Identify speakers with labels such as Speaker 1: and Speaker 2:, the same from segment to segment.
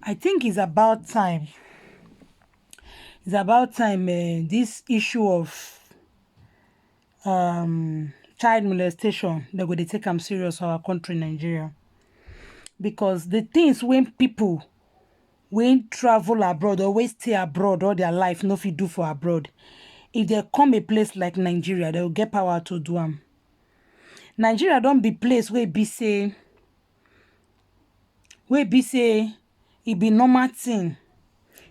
Speaker 1: I think it's about time. It's about time this issue of child molestation, they're going to take them serious for our country, Nigeria. Because the things when people when travel abroad, always stay abroad all their life, no fit do for abroad. If they come a place like Nigeria, they will get power to do them. Nigeria don't be place where be say it be normal thing.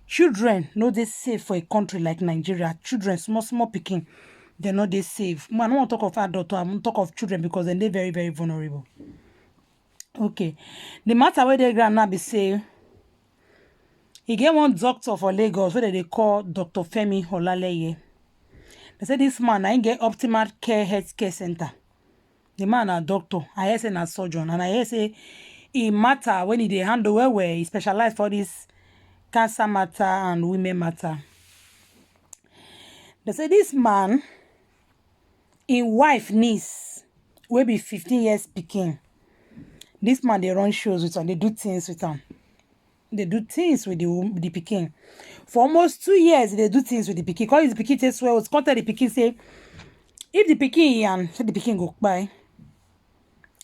Speaker 1: Children no dey safe for a country like Nigeria. Children, small picking, they're not they safe. I don't want to talk of adult, I want to talk of children because then they're very, very vulnerable. Okay. The matter where they grand now be say he get one doctor for Lagos where they call Dr. Femi Olaleye. They say this man I get optimal care healthcare center. The man a doctor, I hear say a surgeon, and I hear say it matter when he handle where he specialize for this cancer matter and women matter. They say this man, in wife niece, will be 15 years speaking. This man they run shows with him, they do things with him. They do things with the pikin. For almost 2 years, they do things with the pikin. Because the pikin takes well, it's content the pikin say, if the pikin yan, so the pikin go by,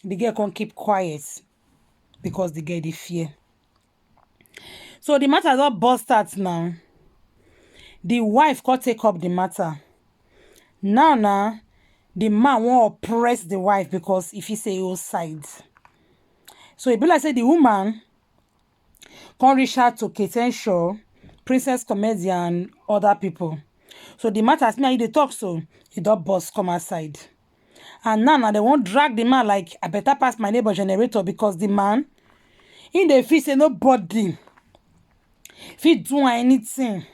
Speaker 1: the girl can't keep quiet because the girl the fear. So the matter don't bust out now. The wife can't take up the matter. Now, the man won't oppress the wife because if he say your side. So it be like say the woman can't reach out to Kate, Princess Comedian, and other people. So the matter as me they talk so, he don't bust come outside. And now they won't drag the man like I better pass my neighbor generator because the man in the feel say nobody fit do anything.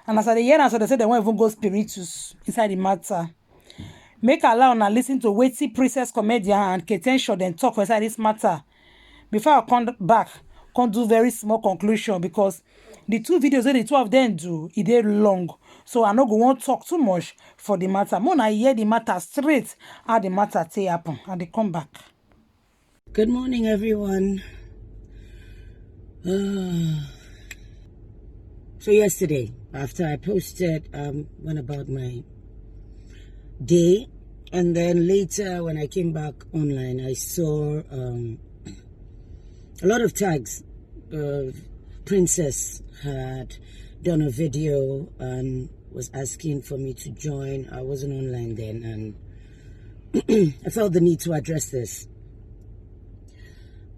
Speaker 1: And as I hear and so they say they won't even go spiritus inside the matter. Make allow now listen to Weighty Princess Comedian and Kate then talk inside this matter. Before I come back, can't do very small conclusion because the two videos that the two of them do, it is long. So I no go want talk too much for the matter. More I hear the matter straight how the matter take happen and they come back.
Speaker 2: Good morning, everyone. So yesterday, after I posted, went about my day, and then later when I came back online, I saw a lot of tags. Princess had done a video and was asking for me to join. I wasn't online then, and I felt the need to address this.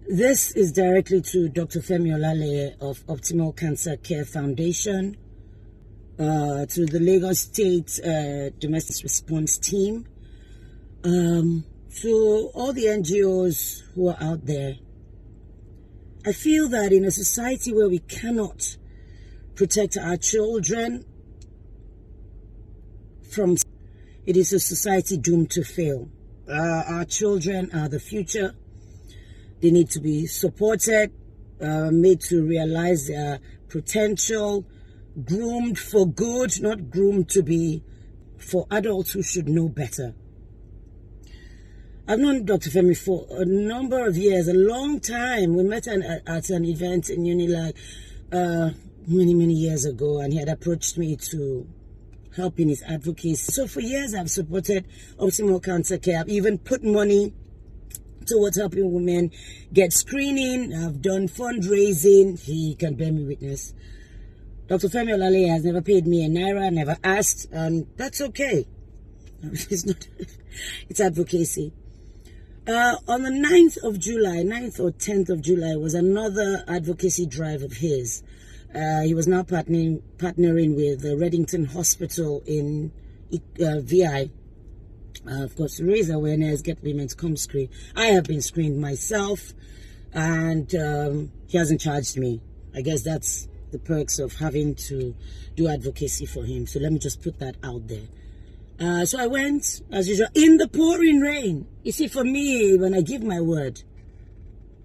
Speaker 2: This is directly to Dr. Femi Olaleye of Optimal Cancer Care Foundation, to the Lagos State Domestic Response Team, to all the NGOs who are out there. I feel that in a society where we cannot protect our children from, it is a society doomed to fail. Our children are the future. They need to be supported, made to realize their potential, groomed for good, not groomed to be for adults who should know better. I've known Dr. Femi for a number of years, a long time. We met at an event in Unilag many years ago, and he had approached me to help in his advocacy. So for years, I've supported Optimal Cancer Care. I've even put money towards helping women get screening. I've done fundraising. He can bear me witness. Dr. Femi Olaleye has never paid me a naira, never asked, and that's okay. It's advocacy. On the 9th of July, 9th or 10th of July, was another advocacy drive of his. He was now partnering with the Reddington Hospital in VI. Of course, raise awareness, get women to come screen. I have been screened myself, and he hasn't charged me. I guess that's the perks of having to do advocacy for him. So let me just put that out there. So I went, as usual, in the pouring rain. You see, for me, when I give my word,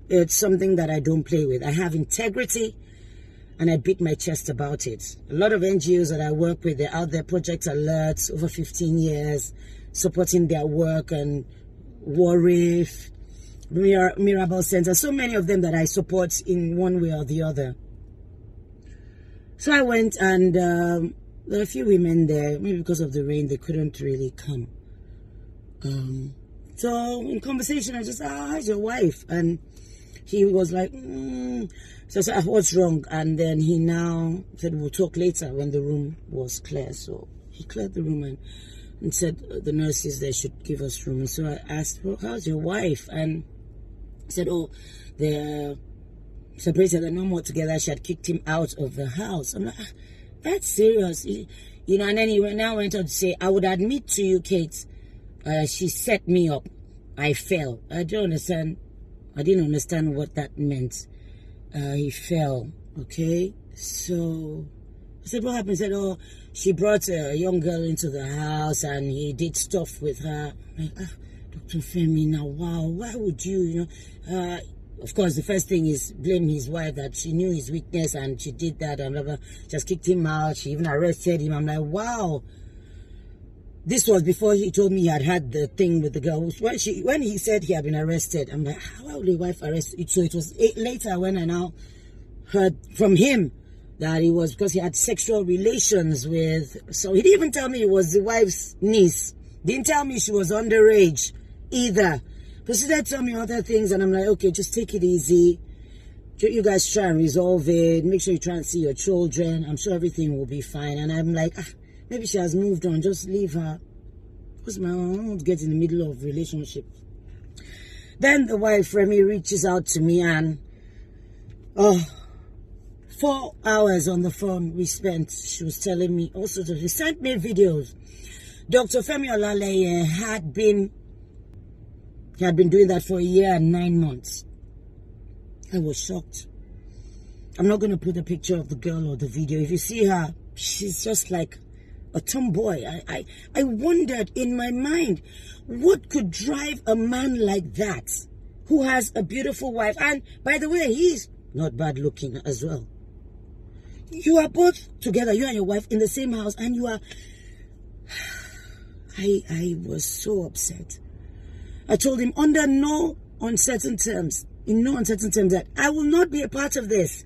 Speaker 2: it's something that I don't play with. I have integrity, and I beat my chest about it. A lot of NGOs that I work with, they're out there, Project Alert, over 15 years, supporting their work, and Warif, Mirabel Center. So many of them that I support in one way or the other. So I went, and there were a few women there. Maybe because of the rain, they couldn't really come. So in conversation, I just said, how's your wife? And he was like, So I said, what's wrong? And then he now said, we'll talk later, when the room was clear. So he cleared the room and said the nurses there should give us room. And so I asked, well, how's your wife? And he said, oh, they're separated, they're no more together. She had kicked him out of the house. I'm like, that's serious. You know, and then he now went on to say, I would admit to you, Kate, she set me up. I fell. I didn't understand what that meant. He fell. Okay. So I said, what happened? He said, oh, she brought a young girl into the house and he did stuff with her. I'm like, Dr. Femi, now, wow, why would you, of course, the first thing is blame his wife, that she knew his weakness and she did that and blah, blah, just kicked him out. She even arrested him. I'm like, wow. This was before he told me he had the thing with the girl. When he said he had been arrested, I'm like, how would the wife arrest you? So it was later when I now heard from him that it was because he had sexual relations with. So he didn't even tell me it was the wife's niece. Didn't tell me she was underage either. Proceeded to tell me other things, and I'm like, okay, just take it easy. You guys try and resolve it. Make sure you try and see your children. I'm sure everything will be fine. And I'm like, maybe she has moved on. Just leave her. Because I don't want to get in the middle of relationship. Then the wife, Remy, reaches out to me, and 4 hours on the phone we spent. She was telling me all sorts of. She sent me videos. Dr. Femi Olaleye had been doing that for 1 year and 9 months. I was shocked. I'm not going to put a picture of the girl or the video. If you see her, she's just like a tomboy. I wondered in my mind, what could drive a man like that, who has a beautiful wife? And by the way, he's not bad looking as well. You are both together, you and your wife, in the same house, and you are... I was so upset. I told him under no uncertain terms, that I will not be a part of this.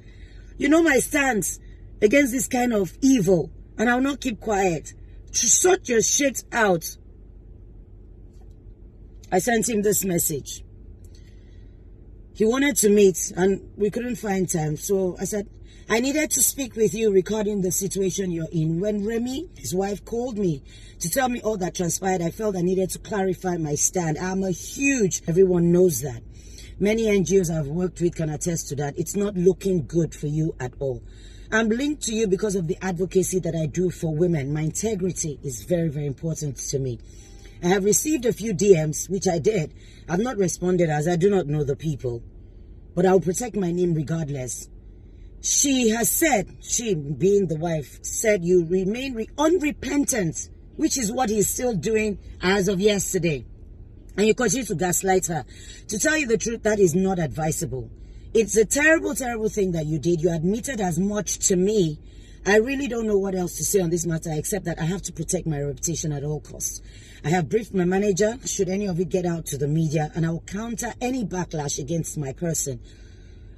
Speaker 2: You know my stance against this kind of evil, and I will not keep quiet. Sort your shit out. I sent him this message. He wanted to meet, and we couldn't find time. So I said, I needed to speak with you regarding the situation you're in. When Remy, his wife, called me to tell me all that transpired, I felt I needed to clarify my stand. Everyone knows that. Many NGOs I've worked with can attest to that. It's not looking good for you at all. I'm linked to you because of the advocacy that I do for women. My integrity is very, very important to me. I have received a few DMs, which I did. I've not responded as I do not know the people. But I'll protect my name regardless. She has said, she being the wife, said you remain unrepentant, which is what he's still doing as of yesterday. And you continue to gaslight her. To tell you the truth, that is not advisable. It's a terrible, terrible thing that you did. You admitted as much to me. I really don't know what else to say on this matter, except that I have to protect my reputation at all costs. I have briefed my manager, should any of it get out to the media, and I will counter any backlash against my person.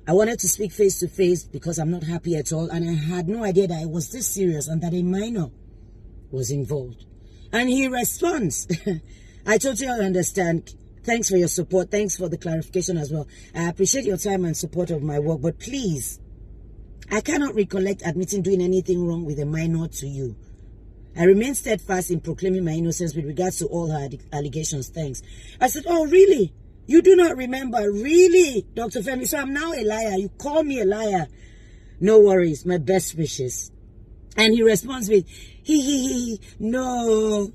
Speaker 2: I wanted to speak face to face because I'm not happy at all, and I had no idea that it was this serious and that a minor was involved. And he responds, I totally understand. Thanks for your support. Thanks for the clarification as well. I appreciate your time and support of my work, but please, I cannot recollect admitting doing anything wrong with a minor to you. I remain steadfast in proclaiming my innocence with regards to all her allegations. Thanks. I said, oh, really? You do not remember? Really, Dr. Femi? So I'm now a liar. You call me a liar. No worries. My best wishes. And he responds with, no.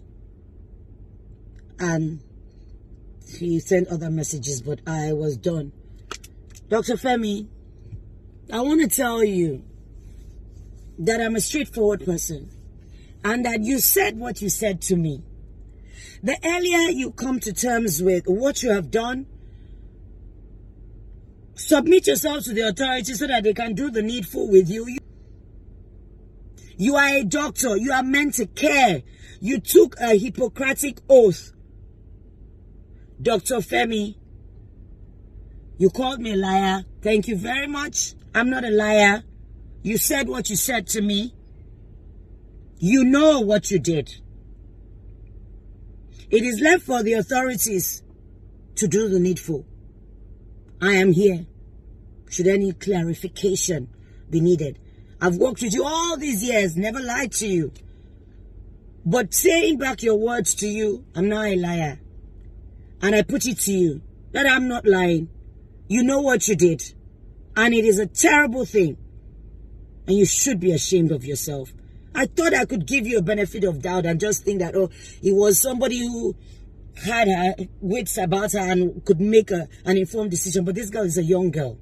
Speaker 2: And he sent other messages, but I was done. Dr. Femi, I want to tell you that I'm a straightforward person and that you said what you said to me. The earlier you come to terms with what you have done, submit yourself to the authorities so that they can do the needful with you. You are a doctor. You are meant to care. You took a Hippocratic oath. Dr. Femi, You called me a liar. Thank you very much. I'm not a liar. You said what you said to me. You know what you did. It is left for the authorities to do the needful. I am here. Should any clarification be needed. I've worked with you all these years, never lied to you. But saying back your words to you, I'm not a liar. And I put it to you that I'm not lying. You know what you did. And it is a terrible thing. And you should be ashamed of yourself. I thought I could give you a benefit of doubt and just think that, oh, it was somebody who had her wits about her and could make an informed decision. But this girl is a young girl.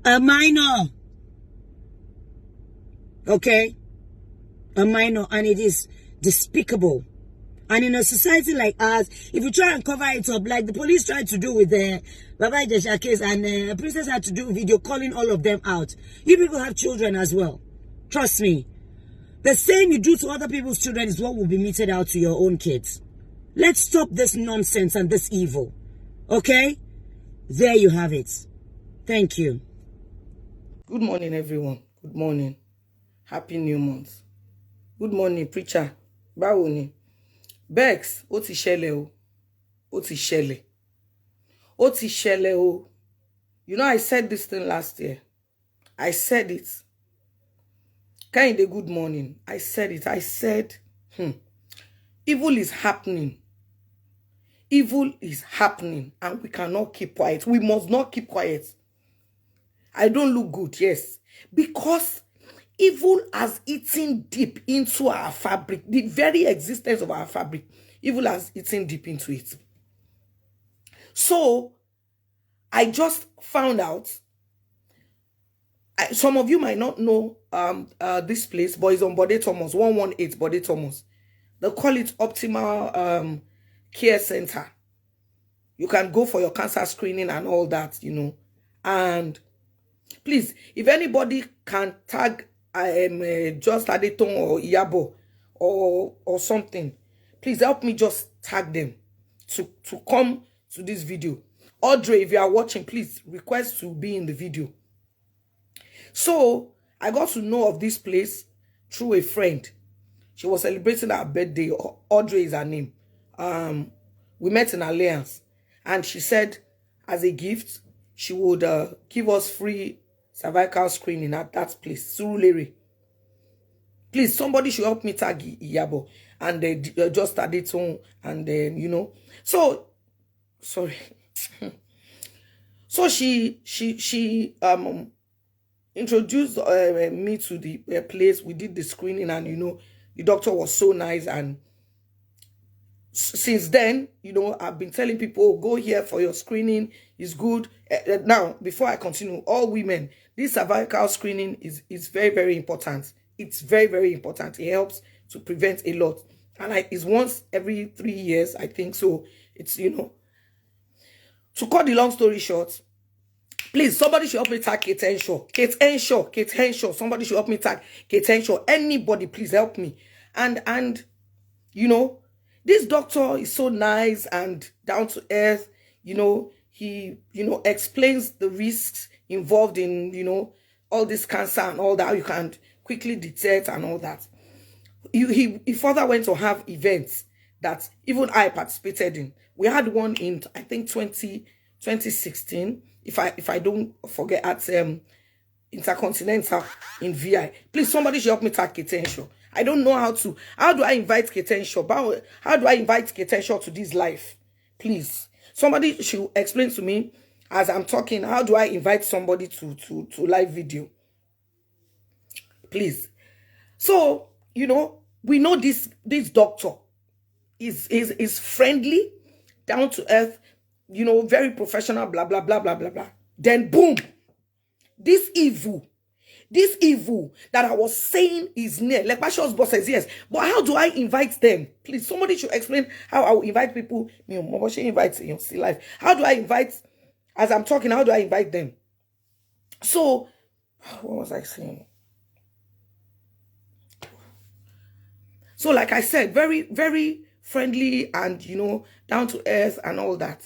Speaker 2: A minor. Okay? A minor. And it is despicable. And in a society like ours, if you try and cover it up, like the police tried to do with the Baba Ijesha case, and Princess had to do video calling all of them out. You people have children as well. Trust me. The same you do to other people's children is what will be meted out to your own kids. Let's stop this nonsense and this evil. Okay? There you have it. Thank you.
Speaker 3: Good morning, everyone. Good morning. Happy New Month. Good morning, preacher. Báwo ni? Bex, ó ti ṣẹlẹ̀ o. Ó ti ṣẹlẹ̀. Ó ti ṣẹlẹ̀ o. You know, I said this thing last year. I said it. Kehinde, good morning. I said it. I said, evil is happening. Evil is happening, and we cannot keep quiet. We must not keep quiet. I don't look good, yes. Because evil has eaten deep into our fabric. The very existence of our fabric. Evil has eaten deep into it. So, I just found out. Some of you might not know this place, but it's on Bode Thomas, 118 Bode Thomas. They call it Optimal Care Center. You can go for your cancer screening and all that, you know. And please, if anybody can tag just Adeton or Iyabo or something, please help me just tag them to come to this video. Audrey, if you are watching, please request to be in the video. So I got to know of this place through a friend. She was celebrating her birthday. Audrey is her name. We met in Alliance, and she said as a gift she would give us free cervical screening at that place, Surulere. Please, somebody should help me tag Iyabo and just Adeton, and then, you know. So, sorry. So she introduced me to the place. We did the screening, and, you know, the doctor was so nice. And since then, you know, I've been telling people, go here for your screening. It's good. Now, before I continue, all women, this cervical screening is very, very important. It's very, very important. It helps to prevent a lot. And it's once every 3 years, I think. So it's, you know. To cut the long story short, please, somebody should help me tag Kate Henshaw. Kate Henshaw. Kate Henshaw. Somebody should help me tag Kate Henshaw. Anybody, please help me. And you know, this doctor is so nice and down to earth. You know, he, you know, explains the risks involved in, you know, all this cancer and all that. You can quickly detect and all that. He further went to have events that even I participated in. We had one in, I think, 2016, if I don't forget, at Intercontinental in VI. Please, somebody should help me tag Kate Henshaw. I don't know how to. How do I invite Kate Henshaw? How do I invite Kate Henshaw to this live? Please, somebody should explain to me as I'm talking. How do I invite somebody to live video? Please. So, you know, we know this doctor is friendly, down to earth, you know, very professional, blah, blah, blah, blah, blah, blah. Then boom, this evil that I was saying is near. Like Pastor's boss says, yes. But how do I invite them? Please, somebody should explain how I will invite people. How do I invite, as I'm talking, how do I invite them? So, what was I saying? So, like I said, very, very friendly and, you know, down to earth and all that.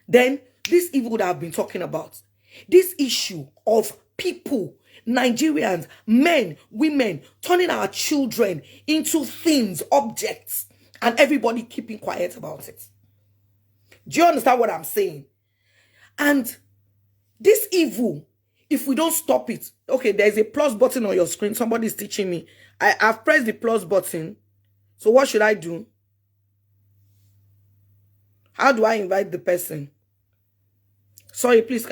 Speaker 3: Then this evil that I've been talking about, this issue of people, Nigerians, men, women, turning our children into things, objects, and everybody keeping quiet about it. Do you understand what I'm saying? And this evil, if we don't stop it, okay, there's a plus button on your screen. Somebody's teaching me. I've pressed the plus button. So what should I do? How do I invite the person? Sorry, please.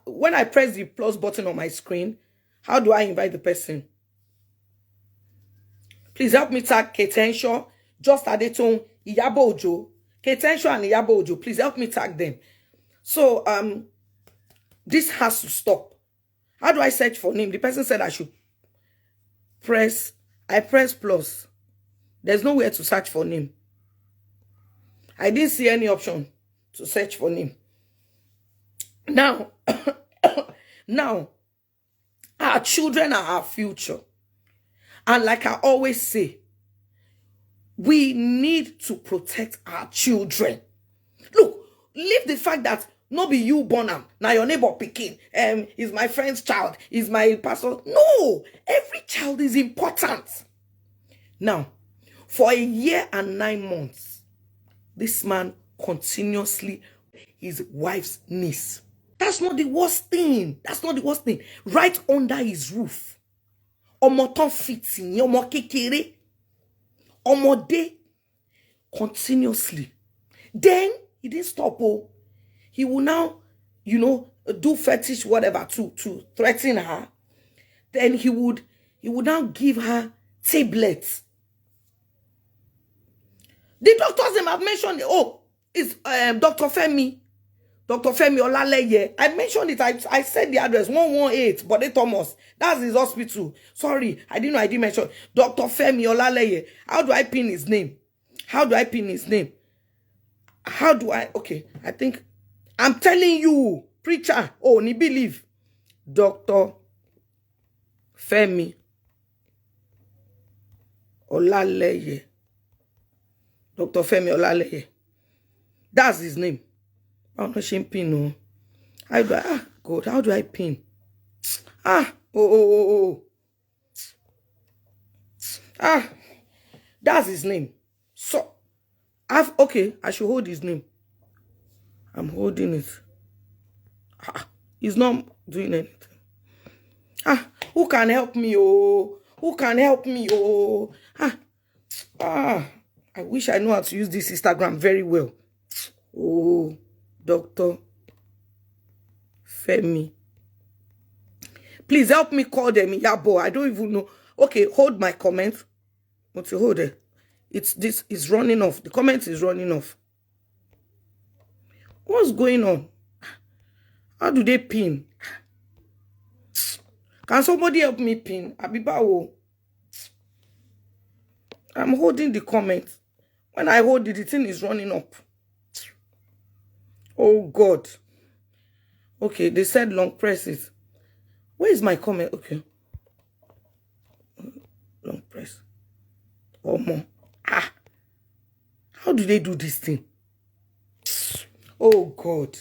Speaker 3: When I press the plus button on my screen, how do I invite the person? Please help me tag Ketenshaw, Just Adeton, Iyabo Ojo. Ketenshaw and Iyabo Ojo, please help me tag them. So, this has to stop. How do I search for name? The person said I should press. I press plus. There's nowhere to search for name. I didn't see any option to search for name. Now, now, our children are our future. And like I always say, we need to protect our children. Look, leave the fact that no be you born am, now your neighbor picking, is my friend's child, is my pastor. No, every child is important. Now, for 1 year and 9 months, this man continuously his wife's niece. That's not the worst thing. That's not the worst thing. Right under his roof. Omo ton fitting, omo kekere, omode, continuously. Then he didn't stop. Oh, he will now, do fetish whatever to threaten her. Then he would now give her tablets. The doctors them have mentioned, it's Dr. Femi Olaleye. I mentioned it. I said the address 118, Bode Thomas. That's his hospital. Sorry, I didn't know. I didn't mention Dr. Femi Olaleye. How do I pin his name? Okay, I think I'm telling you, preacher. Oh, ni believe. Dr. Femi Olaleye. Dr. Femi Olaleye. That's his name. I'm not shame pin, no. God, how do I pin? That's his name. So, I should hold his name. I'm holding it. He's not doing anything. Who can help me, oh? Who can help me, oh? I wish I know how to use this Instagram very well. Oh, Dr. Femi. Please help me call them Yabo. I don't even know. Okay, hold my comment. What's you hold it? This is running off. The comment is running off. What's going on? How do they pin? Can somebody help me pin? Abibawo. I'm holding the comment. When I hold it, the thing is running up. Oh God. Okay, they said long press it. Where is my comment? Okay. Long press. Oh, more. How do they do this thing? Oh God.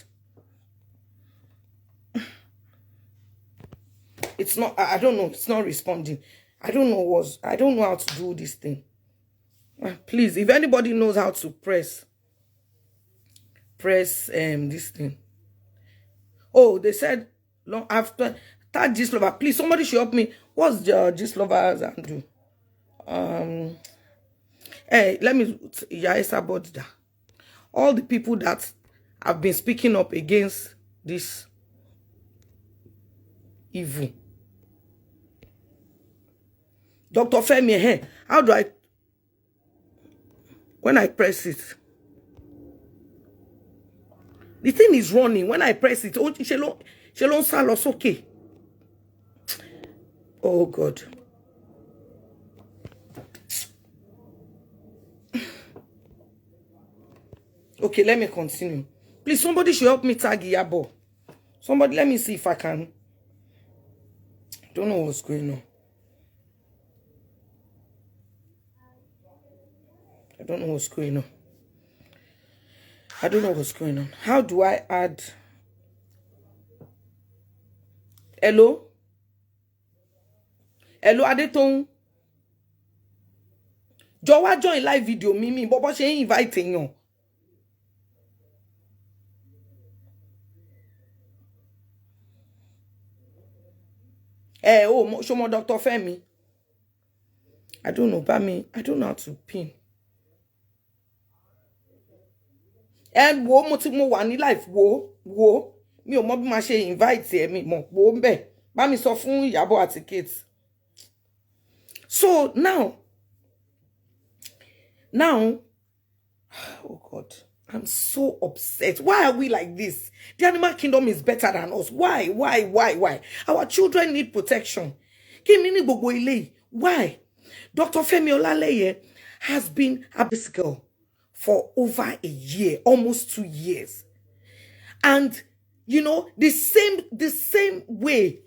Speaker 3: It's not, I don't know. It's not responding. I don't know how to do this thing. Please, if anybody knows how to press this thing. Oh, they said long after tag Gist Lover. Please, somebody should help me. What's the Gist Lovers and do? Hey, let me about that. All the people that have been speaking up against this evil. Dr. Femi, how do I, when I press it, the thing is running. When I press it, okay. Oh God. Okay, let me continue. Please, somebody should help me tag Yabo. Somebody, let me see if I can. Don't know what's going on. I don't know what's going on. I don't know what's going on. How do I add? Hello? Hello, Adetong. Jọ̀wọ́ join live video mi bọ́bọ́ ṣe invite èèyàn. Show me Dr. Femi. I don't know, I don't know how to pin. And wo mo wà ní live wo mi ò mọ̀ bí ma ṣe invite ẹ mi mọ̀ wo ńbẹ̀ bá mi sọ fún Ìyábọ̀ àti Kate. So now, oh God, I'm so upset. Why are we like this? The animal kingdom is better than us. Why? Our children need protection. Why? Dr. Femi Olaleye has been a girl for over a year, almost 2 years. And, you know, the same way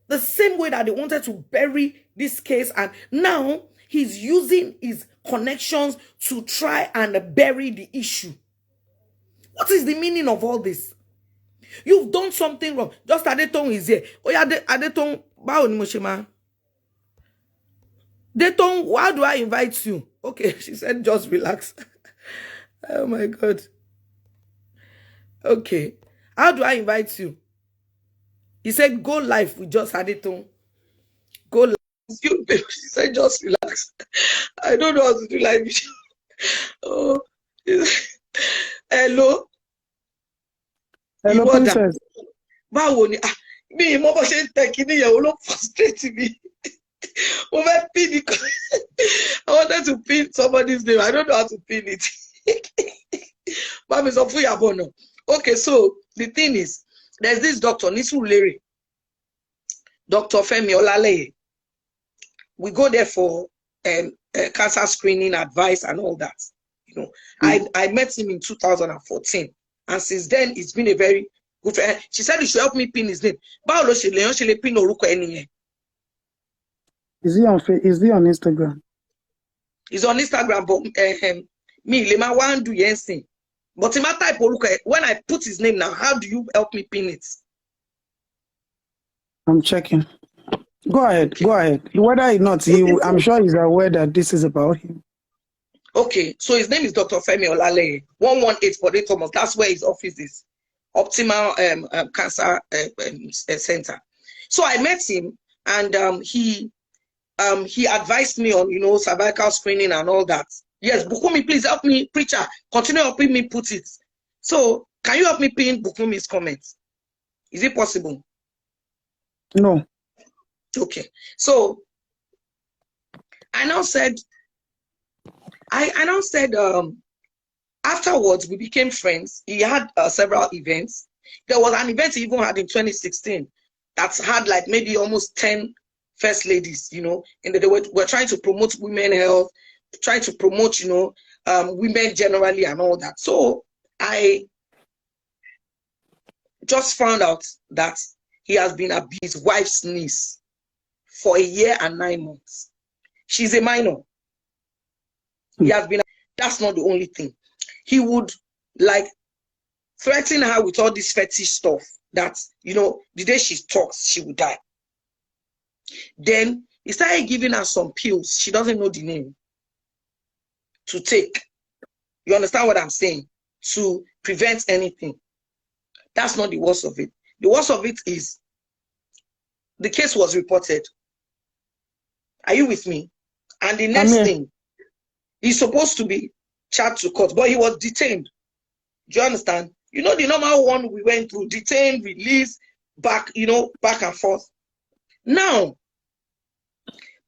Speaker 3: that they wanted to bury this case, and now he's using his connections to try and bury the issue. What is the meaning of all this? You've done something wrong. Just Adetong is here. Oh yeah, Adetong, báwo ni mo ṣe máa? Adetong, why do I invite you? Okay, she said just relax. Oh my God. Okay. How do I invite you? He said go live with just Adetong. Go live. She said just relax. I don't know how to do live video. Oh. Hello.
Speaker 1: Hello, princess.
Speaker 3: Báwo ni? Mi mo bó ṣe ń tẹ kíní yẹn ó ló frustrate me. Mo fẹ́ pin it. I wanted to pin somebody's name. I don't know how to pin it. Mami sọ fún Ìyábọ̀ náà. Okay, so the thing is, there's this doctor, Nisulere, Dr. Femi Olaleye. We go there for cancer screening advice and all that. You know, I met him in 2014, and since then it's been a very good friend. She said you should help me pin his name. Is he
Speaker 1: on Instagram?
Speaker 3: He's on Instagram, but me lema wan do yensin. But in my type when I put his name now, how do you help me pin it?
Speaker 1: I'm checking. Go ahead. Whether or not I'm sure he's aware that this is about him.
Speaker 3: Okay, so his name is Dr. Femi Olaleye, 118 Bode Thomas. That's where his office is. Optimal Cancer Center. So I met him, and he advised me on, you know, cervical screening and all that. Yes, Bukumi, please help me, preacher. Continue helping me put it. So can you help me pin Bukumi's comments? Is it possible?
Speaker 1: No.
Speaker 3: Okay. So I now said afterwards we became friends. He had several events. There was an event he even had in 2016 that had like maybe almost 10 first ladies, you know, and they were trying to promote women health, trying to promote, you know, women generally and all that. So I just found out that he has been his wife's niece for 1 year and 9 months. She's a minor. He has been, that's not the only thing. He would like threaten her with all this fetish stuff that, you know, the day she talks, she will die. Then he started giving her some pills. She doesn't know the name to take. You understand what I'm saying? To prevent anything. That's not the worst of it. The worst of it is the case was reported. Are you with me? And the next thing, he's supposed to be charged to court, but he was detained. Do you understand? You know the normal one we went through, detained, released, back, you know, back and forth. Now,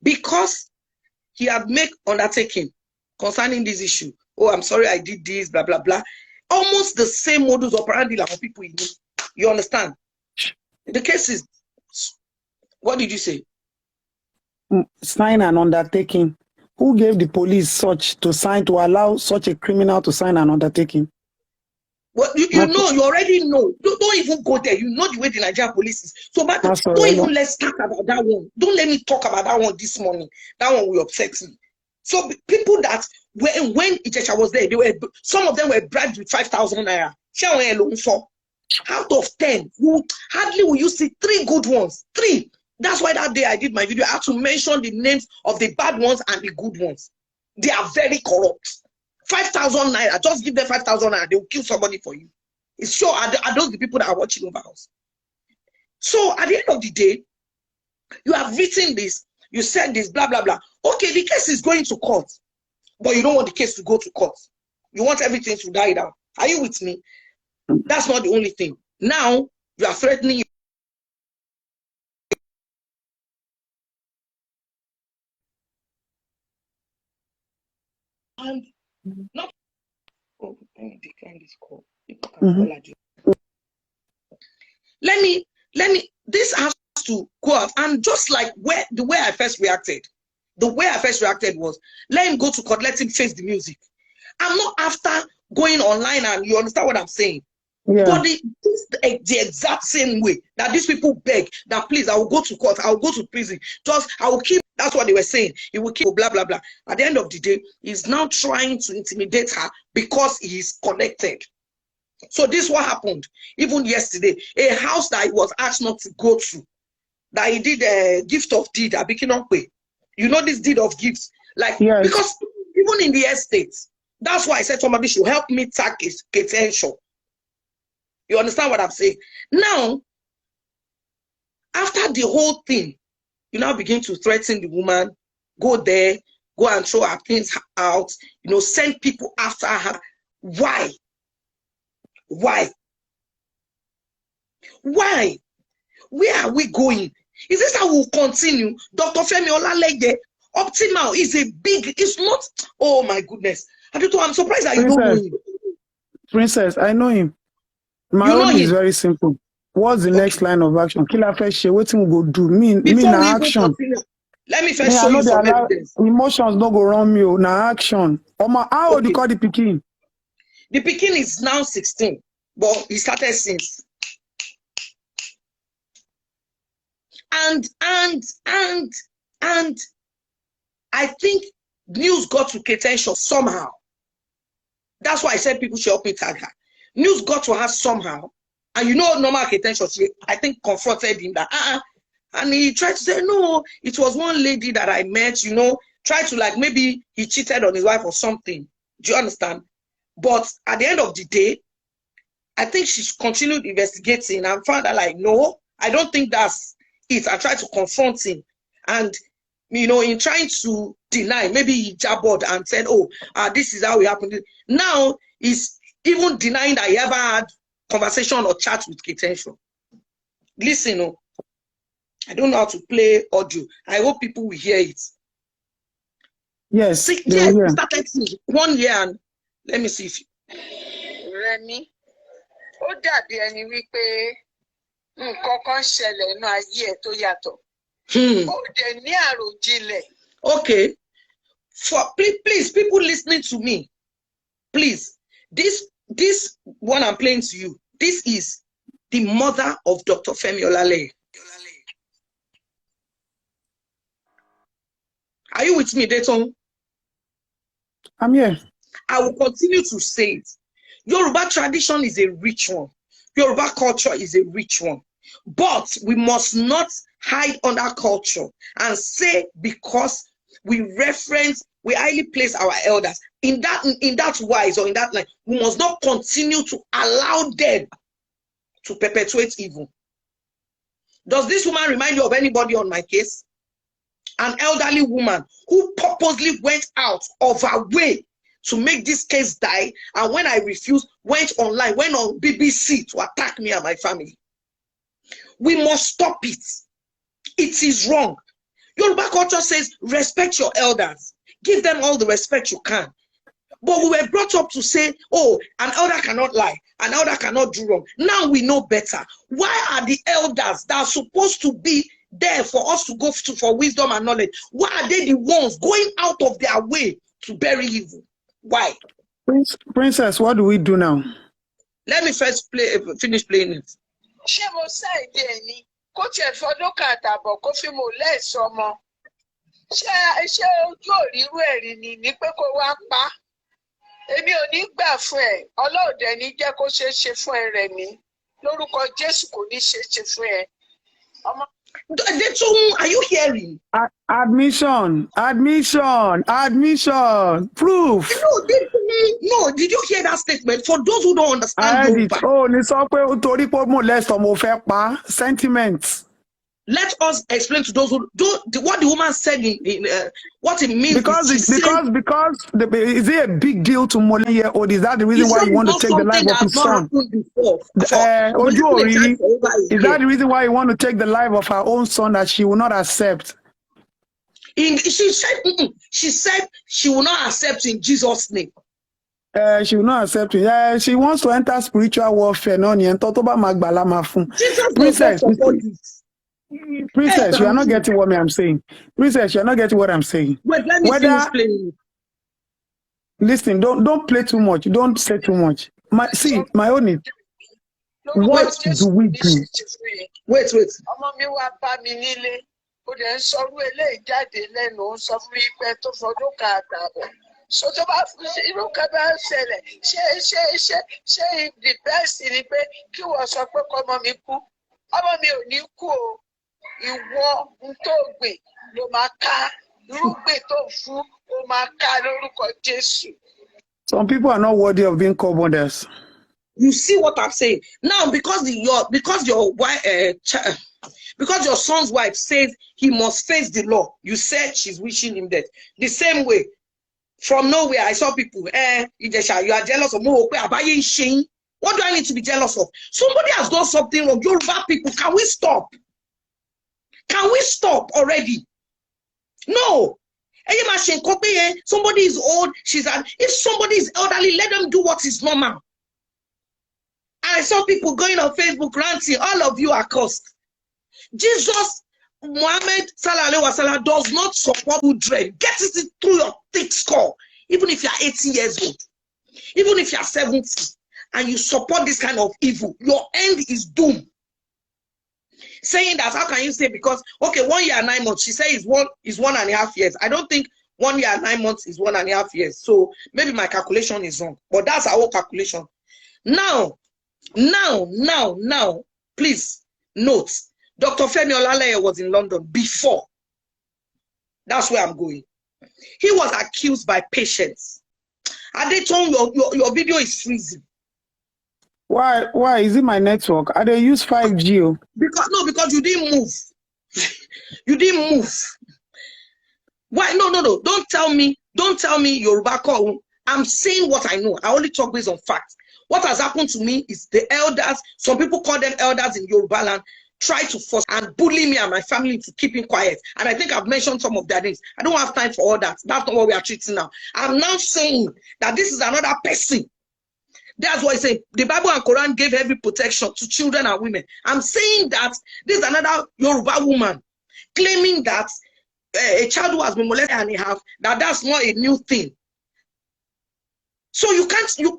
Speaker 3: because he had made undertaking concerning this issue, oh, I'm sorry I did this, blah, blah, blah. Almost the same modus operandi like people in it. You understand? The case is, what did you say?
Speaker 1: Sign an undertaking. Who gave the police such to sign to allow such a criminal to sign an undertaking?
Speaker 3: Well, you know, you already know. Don't even go there. You know the way the Nigerian police is. So, but don't even let's talk about that one. Don't let me talk about that one this morning. That one will upset me. So, people that when Ijesha was there, some of them were bribed with 5,000 naira. Out of 10, hardly will you see 3 good ones. 3. That's why that day I did my video. I had to mention the names of the bad ones and the good ones. They are very corrupt. 5,000 naira, just give them 5,000 naira, they will kill somebody for you. It's sure, are those the people that are watching over us? So at the end of the day, you have written this, you said this, blah, blah, blah. Okay, the case is going to court, but you don't want the case to go to court. You want everything to die down. Are you with me? That's not the only thing. Now, you are threatening. And not. Oh, let me decline this call. People can call at you. Let me. This has to go out. And just like the way I first reacted was, let him go to court, let him face the music. I'm not after going online, and you understand what I'm saying. Yeah. But the exact same way that these people beg that, please, I will go to court, I will go to prison, I will keep. That's what they were saying. He will keep, blah, blah, blah. At the end of the day, he's now trying to intimidate her because he's connected. So this is what happened. Even yesterday, a house that he was asked not to go to, that he did a gift of deed, a Bikinokwe. You know this deed of gifts? Like, yes. Because even in the estates, that's why I said somebody should help me tag his potential. You understand what I'm saying? Now, after the whole thing, you now begin to threaten the woman, go there, go and throw her things out, send people after her. Why? Why? Why? Where are we going? Is this how we'll continue? Dr. Femi Olaleye, Optimal is it's not, oh my goodness. I'm surprised that you don't know him.
Speaker 4: Princess, I know him. My own is very simple. What's the next line of action? Killer first share. What we go do? Me na action.
Speaker 3: Let me first show you some evidence.
Speaker 4: Emotions don't go wrong me. Na action. How old you call the pikin?
Speaker 3: The pikin is now 16, but he started since. And I think news got to Ketenshaw somehow. That's why I said people should help me tag her. News got to her somehow, and normal Ketenshaw, I think, confronted him that and he tried to say, no, it was one lady that I met, tried to maybe he cheated on his wife or something. Do you understand? But at the end of the day, I think she continued investigating and found out no, I don't think that's it. I tried to confront him, and in trying to deny, maybe he jabbered and said, oh, this is how it happened. Now he's even denying that he ever had conversation or chat with Ketenshaw. Listen, I don't know how to play audio. I hope people will hear it.
Speaker 4: Yes.
Speaker 3: Yes, we started 1 year, and let me see if you.
Speaker 5: Remy, ó dàbí ẹni wípé nǹkan kan ṣẹlẹ̀ nínú ayé ẹ̀ tó yàtọ̀. Ó dẹ̀ ní àròjinlẹ̀.
Speaker 3: Okay. Please, people listening to me, please, this one I'm playing to you, this is the mother of Dr. Femi Olaleye. Are you with me, Dayton?
Speaker 4: I'm here.
Speaker 3: I will continue to say it. Yoruba tradition is a rich one. Yoruba culture is a rich one. But we must not hide under culture and say because we highly place our elders in that wise or in that line, we must not continue to allow them to perpetuate evil. Does this woman remind you of anybody on my case? An elderly woman who purposely went out of her way to make this case die, and when I refused, went online, went on BBC to attack me and my family. We must stop it. It is wrong. Yoruba culture says respect your elders. Give them all the respect you can. But we were brought up to say, oh, an elder cannot lie. An elder cannot do wrong. Now we know better. Why are the elders that are supposed to be there for us to go to for wisdom and knowledge, why are they the ones going out of their way to bury evil? Why?
Speaker 4: Princess, what do we do now?
Speaker 3: Let me first finish playing it.
Speaker 5: Ṣé mo ṣàìdí ẹ̀ ni kó tiẹ̀ fọdún kan àtààbọ̀ kó fi mò lẹ́ẹ̀sọ́ ọmọ ṣé ojú òrírú ẹ̀rí ni pé kó wá pa èmi ò ní gbà fún ẹ ọlọ́ọ̀dẹ ní jẹ́ kó ṣeé ṣe fún ẹ rẹ̀ mí lórúkọ Jésù kò ní ṣeé ṣe fún ẹ.
Speaker 3: Are you hearing?
Speaker 4: Admission. Proof.
Speaker 3: Did you hear that statement? For those who don't understand,
Speaker 4: I heard it. Oh, ni sọ pé torí pé mo less mo fẹ́ pa sentiments.
Speaker 3: Let us explain to those who don't what the woman said in what it means.
Speaker 4: Because is it a big deal to Moleye, or is that the reason why you want to take the life of his son? Is that the reason why you want to take the life of her own son that she will not accept?
Speaker 3: She said she will not accept in Jesus' name.
Speaker 4: She will not accept it. Yeah, she wants to enter spiritual warfare. No, Princess, you are not getting what I'm saying. Princess, you are not getting what I'm saying.
Speaker 3: Wait, let me finish playing.
Speaker 4: Listen, don't play too much. Don't say too much. My own is, what do we do?
Speaker 3: Wait.
Speaker 5: Ọmọ mi wá bá mi nílé, ó dẹ̀ ń sọrú eléyìí jáde lẹ́nu, ó ń sọ fún mi pé tó fọdún kan àtààbọ̀. So tó bá irú kan bá ń ṣẹlẹ̀, ṣé the best ni pé kí wọ́n sọ pé kọ́mọ mi kú. Ọmọ mi ò ní kú o. Ìwọ ń tó gbìn ló máa ká, irúgbìn tó fún ó máa ká lórúkọ Jésù.
Speaker 4: Some people are not worthy of being called mothers.
Speaker 3: You see what I'm saying now, because your wife, because your son's wife says he must face the law. You said she's wishing him death. The same way, from nowhere, I saw people. You are jealous of more. What do I need to be jealous of? Somebody has done something wrong. Yoruba people, can we stop? Can we stop already? No. Somebody is old. If somebody is elderly, let them do what is normal. I saw people going on Facebook ranting. All of you are cursed. Jesus, Muhammad Sallallahu Alaihi Wasallam does not support children. Get it through your thick skull. Even if you are 80 years old, even if you are 70, and you support this kind of evil, your end is doom. Saying that, how can you say, because 1 year and 9 months, she says it's 1.5 years. I don't think 1 year and 9 months is 1.5 years. So maybe my calculation is wrong, but that's our calculation. Now, please note, Dr. Femi Olaleye was in London before. That's where I'm going. He was accused by patients. And they told your video is freezing.
Speaker 4: Why is it my network? I they use 5G?
Speaker 3: Because you didn't move. You didn't move. Why? No. Don't tell me Yoruba call. I'm saying what I know. I only talk based on facts. What has happened to me is the elders, some people call them elders in Yoruba land, try to force and bully me and my family into keeping quiet. And I think I've mentioned some of their names. I don't have time for all that. That's not what we are treating now. I'm now saying that this is another person. That's why I say the Bible and Quran gave every protection to children and women. I'm saying that this is another Yoruba woman claiming that a child who has been molested and a half, that's not a new thing. So you can't, you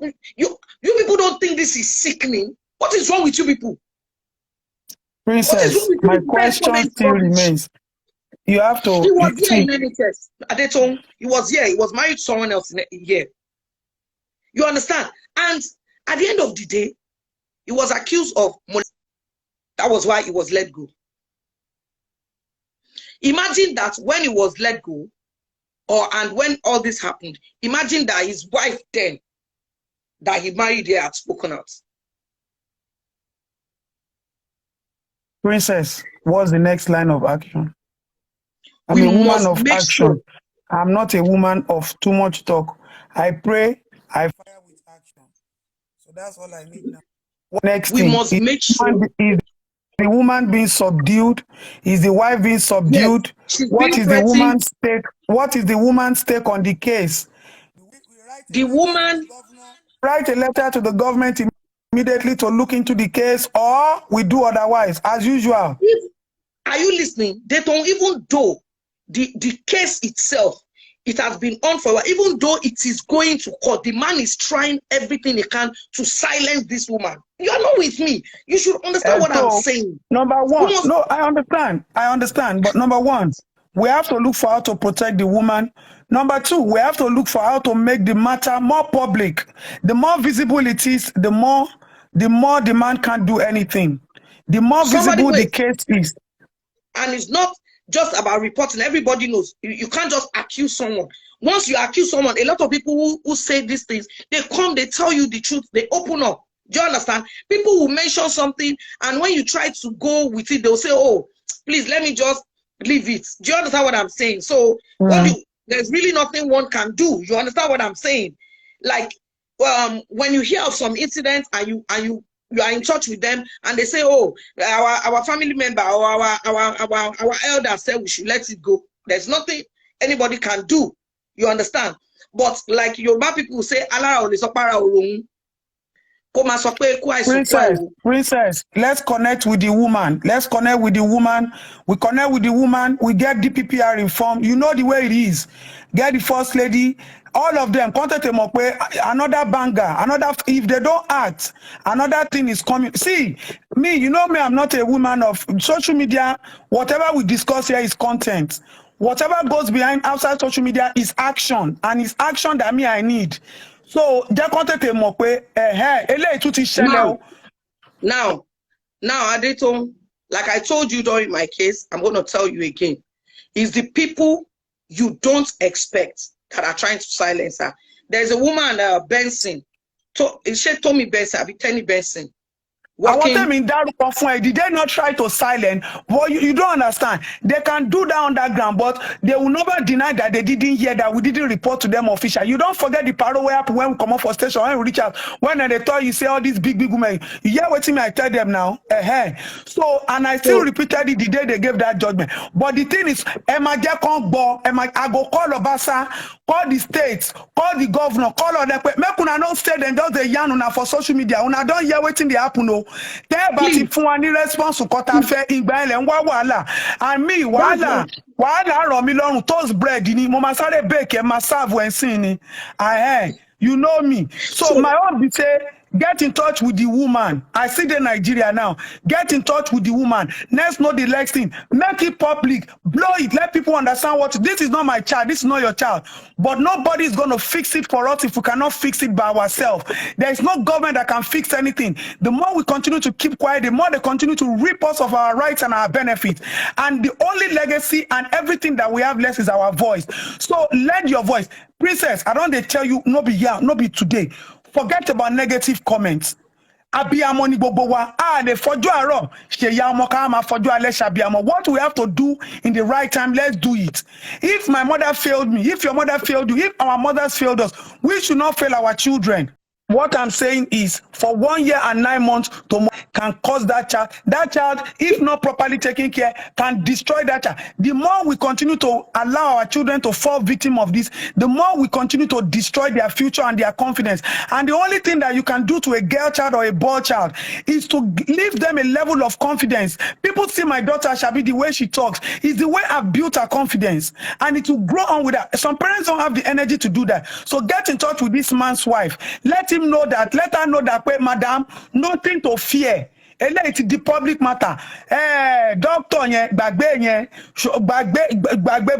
Speaker 3: people don't think this is sickening. What is wrong with you people?
Speaker 4: Princess, my question still remains. You have to.
Speaker 3: He was here in NHS. Adeton, he was here. He was married to someone else here. You understand? And at the end of the day, he was accused of molestation. That was why he was let go. Imagine that when he was let go, and when all this happened, imagine that his wife then, that he married here, had spoken out.
Speaker 4: Princess, what's the next line of action? I'm a woman of action. Sure. I'm not a woman of too much talk. I pray, I fire with action. So that's all I need now. Next
Speaker 3: we
Speaker 4: thing,
Speaker 3: must make sure.
Speaker 4: Is the woman being subdued? Is the wife being subdued?
Speaker 3: Yes,
Speaker 4: what is the woman's stake? What is the woman's stake on the case?
Speaker 3: The woman
Speaker 4: write a letter to the government immediately to look into the case, or we do otherwise as usual.
Speaker 3: Are you listening? They don't, even though the case itself, it has been on for a while, even though it is going to court, the man is trying everything he can to silence this woman. You are not with me. You should understand what I'm saying.
Speaker 4: Number one, no, I understand, but number one, We have to look for how to protect the woman. Number two, we have to look for how to make the matter more public. The more visible it is, the more the man can't do anything. The more
Speaker 3: Somebody
Speaker 4: visible the
Speaker 3: wait.
Speaker 4: case is.
Speaker 3: And it's not just about reporting. Everybody knows. You can't just accuse someone. Once you accuse someone, a lot of people who say these things, they come, they tell you the truth, they open up. Do you understand? People will mention something, and when you try to go with it, they'll say, oh, please, let me just leave it. Do you understand what I'm saying? So there's really nothing one can do. You understand what I'm saying? Like, when you hear of some incidents and you are in touch with them and they say, oh, our family member or our elder said we should let it go. There's nothing anybody can do. You understand? But like Yoruba people say, Alara ole sopara orun.
Speaker 4: Princess, let's connect with the woman. Let's connect with the woman. We connect with the woman. We get DPPR informed. You know the way it is. Get the first lady. All of them, contact them up with another banger, another. If they don't act, another thing is coming. See, me, you know me, I'm not a woman of social media. Whatever we discuss here is content. Whatever goes behind outside social media is action, and it's action that I need. So, now,
Speaker 3: Adeton, like I told you during my case, I'm going to tell you again, is the people you don't expect that are trying to silence her. There's a woman, Benson, she told me Benson, I'll be telling Benson.
Speaker 4: I want them in that point. Did they not try to silence? Well, you don't understand. They can do that underground, but they will never deny that they didn't hear, that we didn't report to them officially. You don't forget the parole where when we come up for station, when we reach out, when they thought you say all these big women. You hear what I tell them now? So, and I still repeated it the day they gave that judgment. But the thing is, I go call Obasa, call the states, call the governor, call all them. Make una not stay them just the yarn una for social media. Una don't hear waiting they happen. No. Tẹ́ bá ti fún wa ní response kọ́ta fẹ́ ìgbà ilẹ̀ ń wá wàhálà, and me wàhálà ràn mí lọ́rùn, toast bread ni mo máa sáré bake ẹ̀ máa serve ẹ̀sìn ni, you know me. So my own be say, get in touch with the woman. I see the Nigeria now. Get in touch with the woman. Let's know the next thing. Make it public. Blow it. Let people understand what this is not my child. This is not your child. But nobody is going to fix it for us if we cannot fix it by ourselves. There is no government that can fix anything. The more we continue to keep quiet, the more they continue to rip us of our rights and our benefits. And the only legacy and everything that we have left is our voice. So lend your voice. Princess, I don't they tell you, no be here, no be today. Forget about negative comments. Abiyamo ni gbogbo wa, le fojú àárọ̀ ṣe ya ọmọ ká máa fojú alẹ́ ṣàbíamọ. What we have to do in the right time, let's do it. If my mother failed me, if your mother failed you, if our mothers failed us, we should not fail our children. What I'm saying is, for 1 year and 9 months to can cause that child. That child, if not properly taken care, can destroy that child. The more we continue to allow our children to fall victim of this, the more we continue to destroy their future and their confidence. And the only thing that you can do to a girl child or a boy child is to give them a level of confidence. People see my daughter, Shabi, the way she talks, is the way I've built her confidence. And it will grow on with her. Some parents don't have the energy to do that. So get in touch with this man's wife. Let her know that, madam, nothing to fear. It's the public matter. Doctor gbàgbé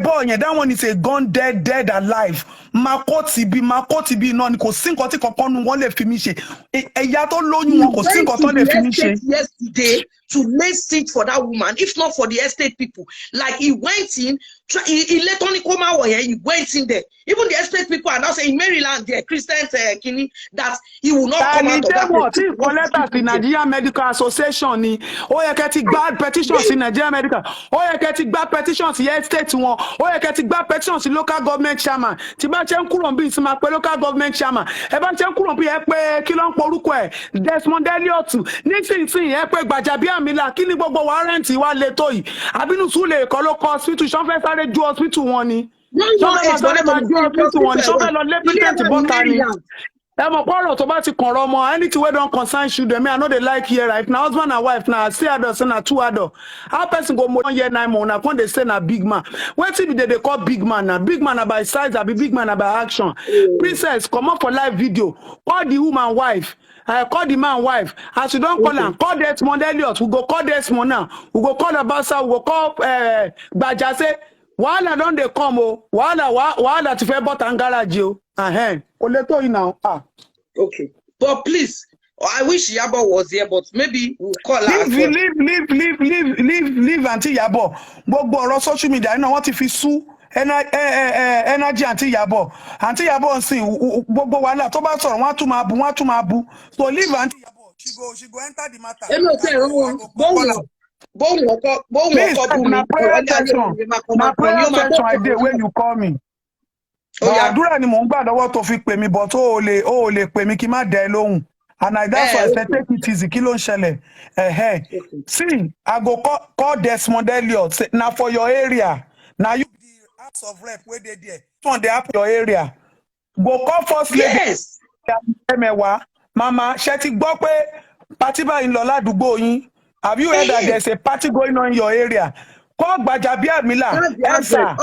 Speaker 4: boy that one is a gone dead alive. Makoti bi no ni kò sí nǹkan tí kankan nu wọ́n lè fi mí ṣe. Ẹ̀yà tó lóyún wọn kò sí nǹkan tó lè fi mí ṣe.
Speaker 3: Yesterday to lay seat for that woman, if not for the estate people. Like he went in, he let Tony come out here, he went in there. Even the estate people are now saying Maryland, the Christians, Kini, that he will not come out of that place.
Speaker 4: Letters the Nigerian Medical Association ni ó yẹ kẹ́ ti gba petitions in Nigerian Medical, ó yẹ kẹ́ ti gba petitions in estate wọn, ó yẹ kẹ́ ti gba petitions in local government chairman. Tí bá ṣe ń kúrò bí ìsìn máa pé local government chairman, ẹ bá ṣe ń kúrò bí ẹ pé kí ló ń porúkọ ẹ̀ Desmond Elliot nísinsìnyí ẹ pé Gbajabiamila kí ni gbogbo wárẹ́ǹtì wa lè tó yìí àbínú tún lè kọ́ ló kọ́ hospital ṣọ́n fẹ́ sáré ju hospital wọn ni ṣọ́n fẹ́ lọ lé patent bọ́ta ni. Anything wey don concern children, me I know they like here right now. Husband and wife now, see adults and 2 adults. How person go more 1 year 9 months? When they say na big man, what if they call big man now? Big man by size, I be big man by action. Princess, come up for live video. Call the woman wife. Call the man wife. As you don't call him, call Desmond Elliot. We go call Desmond now. We go call Abasa. We go call Bajase. Wahala don dey come o. Wahala ti fẹ́ bọ́ta ń gáràjì o. Kò lè tó yìí now.
Speaker 3: Okay. But please, I wish Yabo was here, but maybe we'll call her as well.
Speaker 4: Leave Aunty Yabo. Gbogbo ọ̀rọ̀ social media náà wọ́n ti fi sú energy Aunty Yabo. Aunty Yabo ń sìn gbogbo wàhálà tó bá sọ̀rọ̀ wọ́n á tún máa bu. So leave Aunty Yabo. She go enter the matter. Please, na prayer session. Na prayer session I dey when you call me. Àdúrà ni mò ń gbà lọ́wọ́ tó fi pè mí, but ó ò lè pè mí kí n má dẹ lóhùn. And that's why I said take it easy. Kí ló ń ṣẹlẹ̀? See, I go call Desmond Elliot. Say, na for your area. Now you be the House of Rep where they there. One they happen your area. Go call first lady.
Speaker 3: Yes.
Speaker 4: Mama, ṣé ti gbọ́ pé party bá ń lọ ládùúgbò yín? Have you heard that there's a party going on in your area? Call Gbajabiamila. Answer.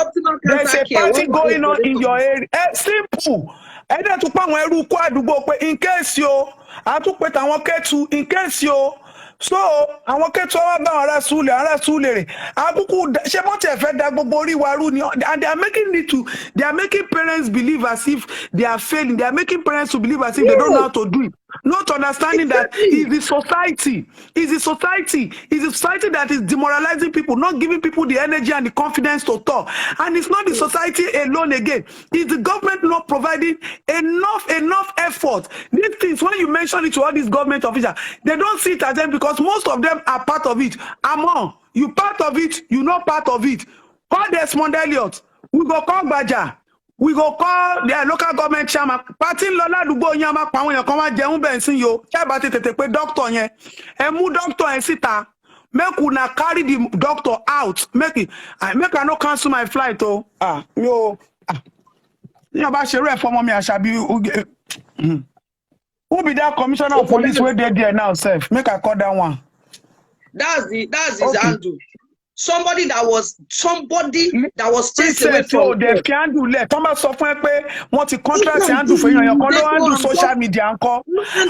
Speaker 4: There's a party going on in your area. Simple. Ẹ̀dẹ̀ tún pa àwọn ẹrú kó àdúgbò pé in case yo, àtúpẹ́ tàwọn kẹ́tù in case yo. So àwọn kẹ́tù ọwọ́ bá ara súlẹ̀ rẹ̀. Àbúkù ṣé bó tiẹ̀ fẹ́ da gbogbo orí wa rú ni, and they are making parents believe as if they are failing. They are making parents to believe as if they don't know how to do it. Not understanding that it's the society that is demoralizing people, not giving people the energy and the confidence to talk. And it's not the society alone again. It's the government not providing enough effort. These things, when you mention it to all these government officials, they don't see it as them because most of them are part of it. Among you part of it, you not part of it. Call Desmond Elliot. We go call Gbaja. We go call their local government chairman. Party lọ́la àdúgbò yẹn máa pa àwọn èèyàn kan wá jẹun bẹ́ẹ̀ sí yo. Ṣé àbá ti tètè pé doctor yẹn? Ẹ mú doctor yẹn síta. Make una carry the doctor out. Make I no cancel my flight o. Ní ọba ṣerú ẹ̀ fọmọ mi Àṣàbí. Who be that commissioner of police wey dey there now sef? Make I call that one.
Speaker 3: That's his handle. Somebody that was chased away from
Speaker 4: the handle left. Tọ́mọ̀ sọ fún ẹ pé wọ́n ti contract handle fún èèyàn kan ló handle social media ńkọ́.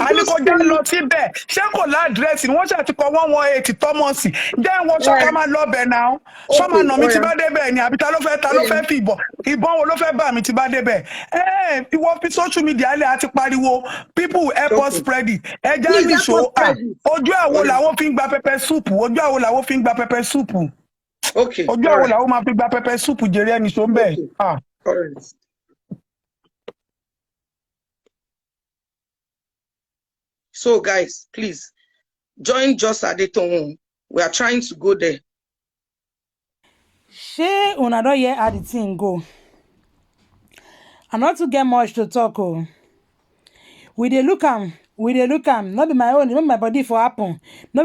Speaker 4: Àníkọjá lọ síbẹ̀. Ṣé kò ládírẹ́sì ni wọ́n ṣe ti kọ 118 Tọ́mọ̀sì. Jẹ́ wọ́n ṣọ́ká máa lọ bẹ̀ náà. Sọ́mà nà mí ti bá débẹ̀ ni àbí ta ló fẹ́ fi ìbọn. Ìbọn wo ló fẹ́ bá mi ti bá débẹ̀. Ìwọ fi social media lẹ̀ àti pariwo. People help us spread it. Ẹja ní ṣó. Ojú àwo làwọn fi ń gba pẹpẹ súùpù. Ojú àwo làwọn fi ń gba pẹpẹ súùpù.
Speaker 3: Okay.
Speaker 4: Ojú àwọn làwọn máa fi gba pẹpẹ súùpù jèrè ẹni tó ń bẹ̀.
Speaker 3: So guys, please join Just Adetoun. We are trying to go there.
Speaker 1: Ṣé una don hear how the thing go? I not to get much to talk o. We dey look am. No be my own, no be my body for happen. Na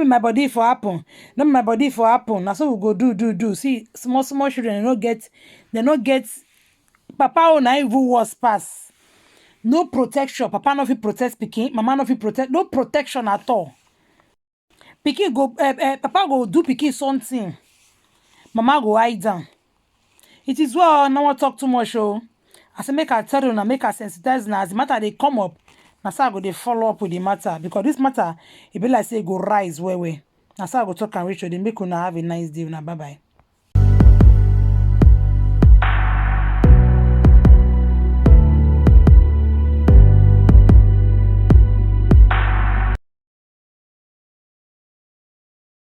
Speaker 1: so we go do. See, small children, they no get papa own even worse pass. No protection. Papa no fit protect pikin, mama no fit protect, no protection at all. Pikin go, papa go do pikin something. Mama go hide down. It is well, no one talk too much. I say make I tell you now, make I sensitize now. As the matter they come up, na so I go dey follow up with the matter because this matter, it be like say it go rise well. Na so I go talk and reach you. They make una have a nice day. Bye bye.